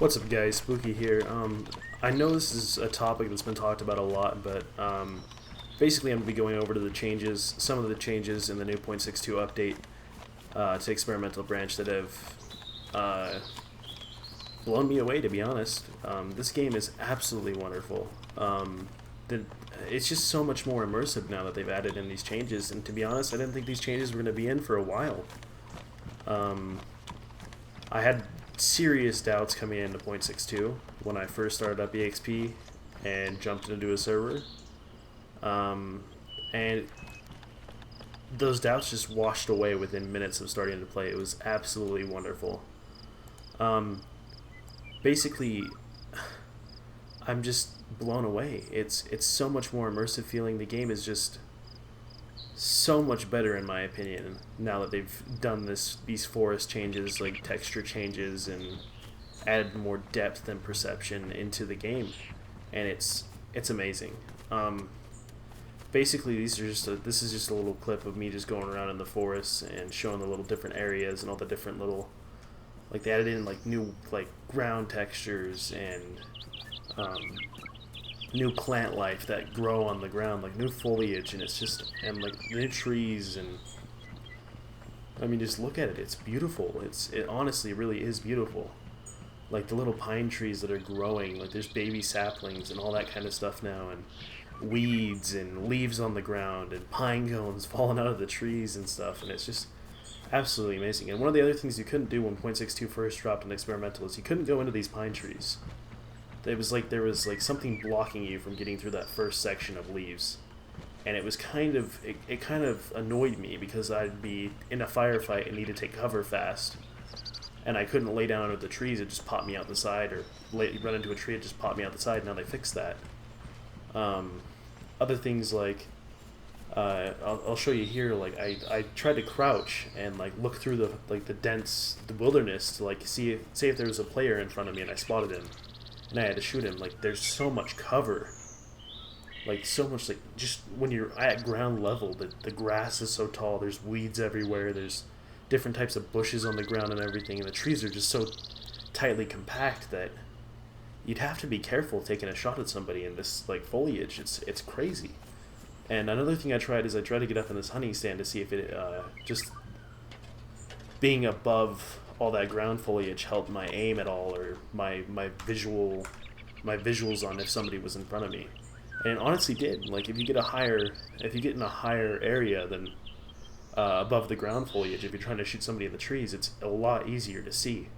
What's up, guys? Spooky here. I know this is a topic that's been talked about a lot, but basically I'm going to be going over to the changes, some of the changes in the new 0.62 update to Experimental Branch that have blown me away, to be honest. This game is absolutely wonderful. It's just so much more immersive now that they've added in these changes, and to be honest, I didn't think these changes were going to be in for a while. I had serious doubts coming into 0.62 when I first started up EXP and jumped into a server. And those doubts just washed away within minutes of starting to play. It was absolutely wonderful. Basically, I'm just blown away. It's so much more immersive feeling. The game is just so much better in my opinion now that they've done these forest changes, like texture changes, and added more depth and perception into the game, and it's amazing. Basically, this is just a little clip of me just going around in the forest and showing the little different areas and all the different little, like, they added in like new like ground textures and new plant life that grow on the ground, like new foliage, and it's just, and like new trees, and I mean, just look at it. It's beautiful. It honestly really is beautiful. Like the little pine trees that are growing, like there's baby saplings and all that kind of stuff now, and weeds and leaves on the ground and pine cones falling out of the trees and stuff, and it's just absolutely amazing. And one of the other things you couldn't do when 0.62 first dropped in Experimental is you couldn't go into these pine trees. It was like there was like something blocking you from getting through that first section of leaves, and it was kind of it kind of annoyed me because I'd be in a firefight and need to take cover fast, and I couldn't lay down under the trees. It just popped me out the side, or run into a tree, it just popped me out the side. Now they fixed that. Other things like I'll show you here. Like I tried to crouch and like look through the wilderness to like say if there was a player in front of me, and I spotted him. And I had to shoot him. Like, there's so much cover. Like, so much, like, just when you're at ground level, the grass is so tall, there's weeds everywhere, there's different types of bushes on the ground and everything, and the trees are just so tightly compact that you'd have to be careful taking a shot at somebody in this, like, foliage. It's crazy. And another thing I tried is I tried to get up in this hunting stand to see if it, just being above all that ground foliage helped my aim at all, or my visuals on if somebody was in front of me, and it honestly did. Like if you get in a higher area than above the ground foliage, if you're trying to shoot somebody in the trees, it's a lot easier to see.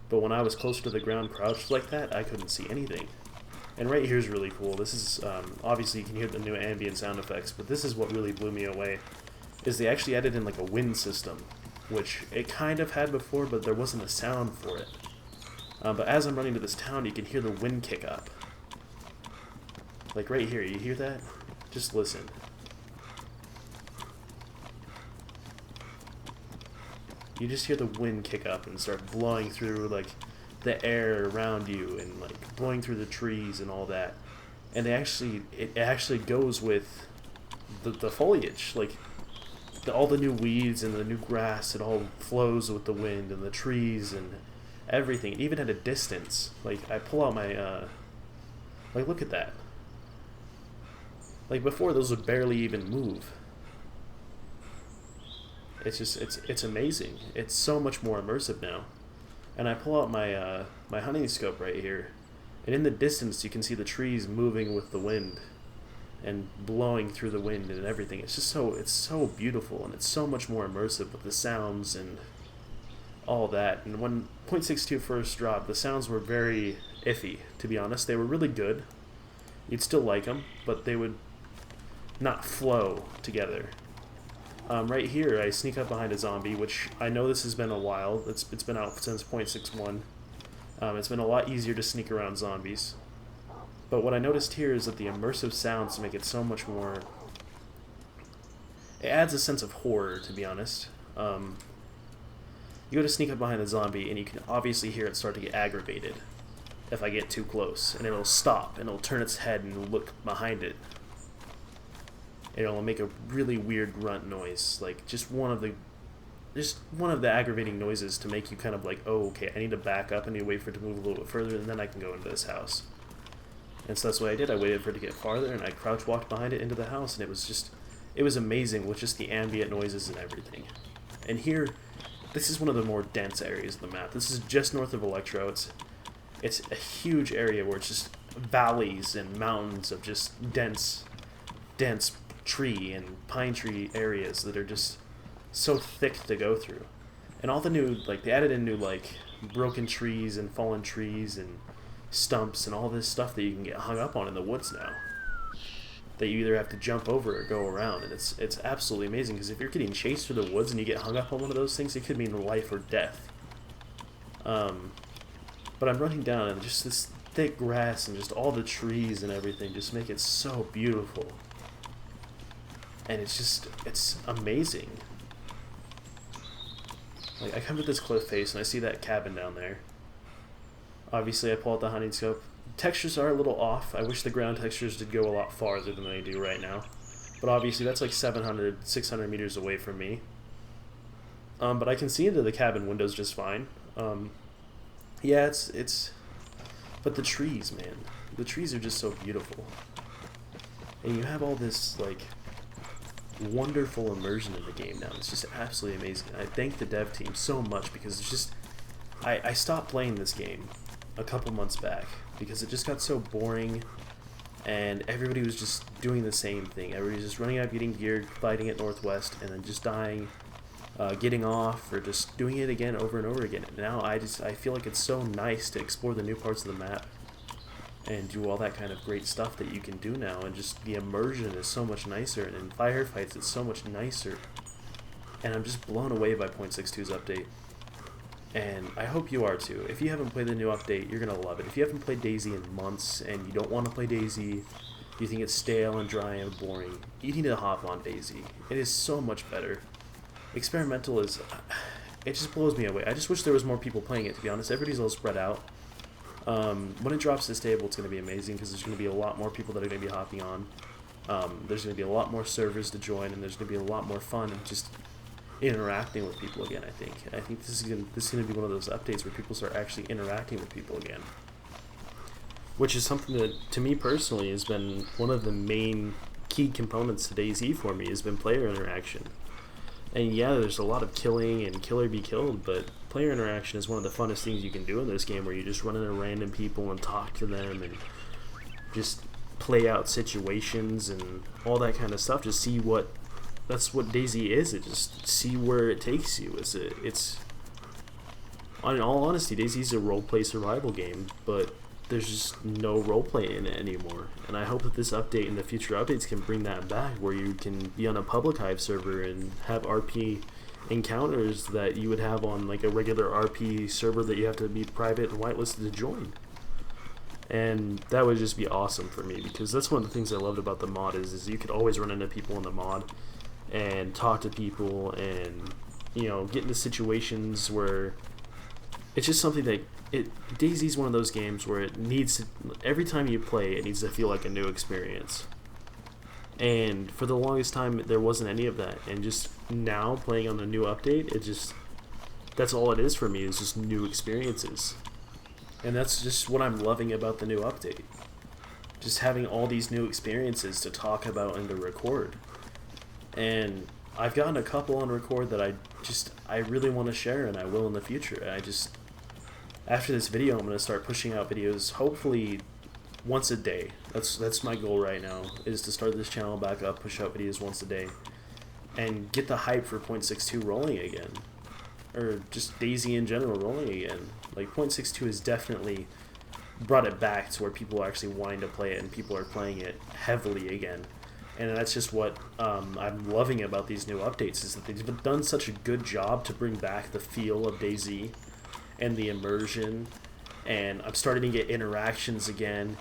But when I was closer to the ground, crouched like that, I couldn't see anything. And right here is really cool. This is obviously you can hear the new ambient sound effects, but this is what really blew me away. Is they actually added in like a wind system, which it kind of had before, but there wasn't a sound for it. But as I'm running to this town, you can hear the wind kick up. Like right here, you hear that? Just listen. You just hear the wind kick up and start blowing through like the air around you, and like blowing through the trees and all that. And it actually goes with the foliage. Like all the new weeds and the new grass, it all flows with the wind, and the trees and everything, even at a distance. Like I pull out my like look at that. Like before, those would barely even move. It's just it's amazing. It's so much more immersive now. And I pull out my my hunting scope right here, and in the distance you can see the trees moving with the wind and blowing through the wind and everything. It's just it's so beautiful, and it's so much more immersive with the sounds and all that. And when 0.62 first dropped, the sounds were very iffy, to be honest. They were really good. You'd still like them, but they would not flow together. Right here, I sneak up behind a zombie, which I know this has been a while. It's been out since 0.61. It's been a lot easier to sneak around zombies. But what I noticed here is that the immersive sounds make it so much more... It adds a sense of horror, to be honest. You go to sneak up behind the zombie, and you can obviously hear it start to get aggravated if I get too close. And it'll stop, and it'll turn its head and look behind it. It'll make a really weird grunt noise, like just one of the just one of the aggravating noises to make you kind of like, oh, okay, I need to back up, I need to wait for it to move a little bit further, and then I can go into this house. And so that's what I did. I waited for it to get farther, and I crouch walked behind it into the house, and it was amazing with just the ambient noises and everything. And here, this is one of the more dense areas of the map. This is just north of Electro. It's a huge area where it's just valleys and mountains of just dense tree and pine tree areas that are just so thick to go through. And all the new, like, they added in new, like, broken trees and fallen trees and stumps and all this stuff that you can get hung up on in the woods now, that you either have to jump over or go around. And it's absolutely amazing, because if you're getting chased through the woods and you get hung up on one of those things, it could mean life or death. But I'm running down, and just this thick grass and just all the trees and everything just make it so beautiful. And it's amazing. Like, I come to this cliff face and I see that cabin down there. Obviously, I pull out the hunting scope. Textures are a little off. I wish the ground textures did go a lot farther than they do right now. But obviously, that's like 700, 600 meters away from me. But I can see into the cabin windows just fine. Yeah, it's... But the trees, man. The trees are just so beautiful. And you have all this, like, wonderful immersion in the game now. It's just absolutely amazing. I thank the dev team so much, because it's just... I stopped playing this game a couple months back because it just got so boring, and everybody was just doing the same thing. Everybody was just running out, getting geared, fighting at Northwest, and then just dying, getting off, or just doing it again over and over again. And now I feel like it's so nice to explore the new parts of the map and do all that kind of great stuff that you can do now, and just the immersion is so much nicer, and in firefights it's so much nicer. And I'm just blown away by 0.62's update. And I hope you are too. If you haven't played the new update, you're going to love it. If you haven't played DayZ in months and you don't want to play DayZ, you think it's stale and dry and boring, you need to hop on DayZ. It is so much better. Experimental is... it just blows me away. I just wish there was more people playing it, to be honest. Everybody's all spread out. When it drops to stable, it's going to be amazing, because there's going to be a lot more people that are going to be hopping on. There's going to be a lot more servers to join, and there's going to be a lot more fun and just interacting with people again. I think this is going to be one of those updates where people start actually interacting with people again, which is something that, to me personally, has been one of the main key components to DayZ for me, has been player interaction. And yeah, there's a lot of killing and kill or be killed, but player interaction is one of the funnest things you can do in this game, where you just run into random people and talk to them and just play out situations and all that kind of stuff. Just see what... That's what DayZ is. It just see where it takes you. It's in all honesty, DayZ is a roleplay survival game, but there's just no roleplay in it anymore. And I hope that this update and the future updates can bring that back, where you can be on a public Hive server and have RP encounters that you would have on like a regular RP server that you have to be private and whitelisted to join. And that would just be awesome for me, because that's one of the things I loved about the mod is you could always run into people in the mod and talk to people, and you know, get into situations where it's just something that DayZ's one of those games where it needs to, every time you play, it needs to feel like a new experience. And for the longest time, there wasn't any of that. And just now, playing on the new update, that's all it is for me, is just new experiences. And that's just what I'm loving about the new update. Just having all these new experiences to talk about and to record. And I've gotten a couple on record that I really want to share, and I will in the future. After this video, I'm going to start pushing out videos, hopefully once a day. That's my goal right now, is to start this channel back up, push out videos once a day, and get the hype for 0.62 rolling again. Or just DayZ in general rolling again. Like, 0.62 has definitely brought it back to where people are actually wanting to play it, and people are playing it heavily again. And that's just what I'm loving about these new updates, is that they've done such a good job to bring back the feel of DayZ and the immersion, and I'm starting to get interactions again,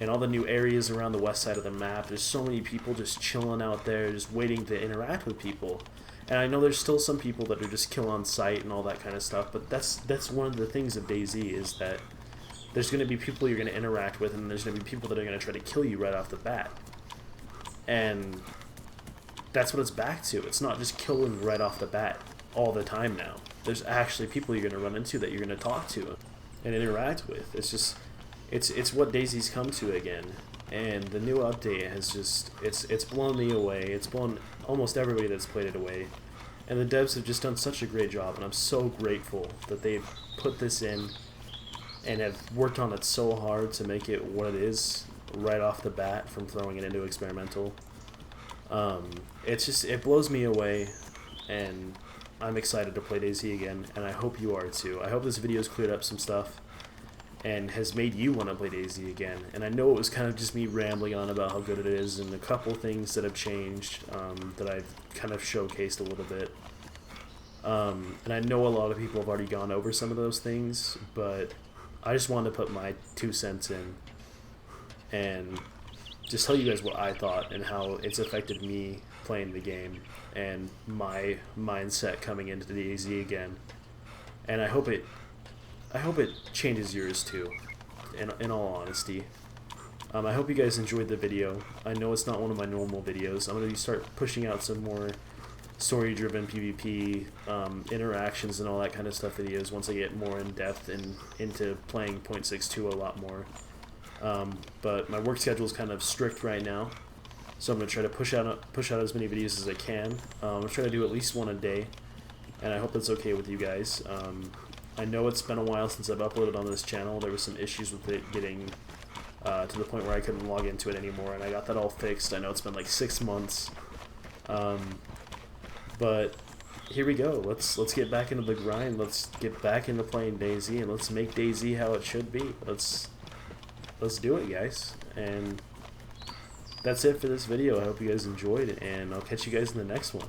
and all the new areas around the west side of the map. There's so many people just chilling out there, just waiting to interact with people. And I know there's still some people that are just kill on sight and all that kind of stuff, but that's one of the things of DayZ, is that there's going to be people you're going to interact with, and there's going to be people that are going to try to kill you right off the bat. And that's what it's back to. It's not just killing right off the bat all the time now. There's actually people you're going to run into that you're going to talk to and interact with. It's just, it's what DayZ's come to again. And the new update has just, it's blown me away. It's blown almost everybody that's played it away. And the devs have just done such a great job, and I'm so grateful that they've put this in and have worked on it so hard to make it what it is right off the bat from throwing it into experimental. It's just, it blows me away, and I'm excited to play DayZ again, and I hope you are too. I hope this video's cleared up some stuff and has made you want to play DayZ again. And I know it was kind of just me rambling on about how good it is and a couple things that have changed that I've kind of showcased a little bit. And I know a lot of people have already gone over some of those things, but I just wanted to put my 2 cents in and just tell you guys what I thought and how it's affected me playing the game and my mindset coming into DayZ again. And I hope it changes yours too, in all honesty. I hope you guys enjoyed the video. I know it's not one of my normal videos. I'm going to start pushing out some more story-driven PvP, interactions and all that kind of stuff videos once I get more in-depth and into playing 0.62 a lot more. But my work schedule is kind of strict right now, so I'm going to try to push out as many videos as I can. I'm going to try to do at least one a day, and I hope that's okay with you guys. I know it's been a while since I've uploaded on this channel. There were some issues with it getting to the point where I couldn't log into it anymore, and I got that all fixed. I know it's been like 6 months, but here we go. Let's get back into the grind. Let's get back into playing DayZ, and let's make DayZ how it should be. Let's do it, guys. And that's it for this video. I hope you guys enjoyed, and I'll catch you guys in the next one.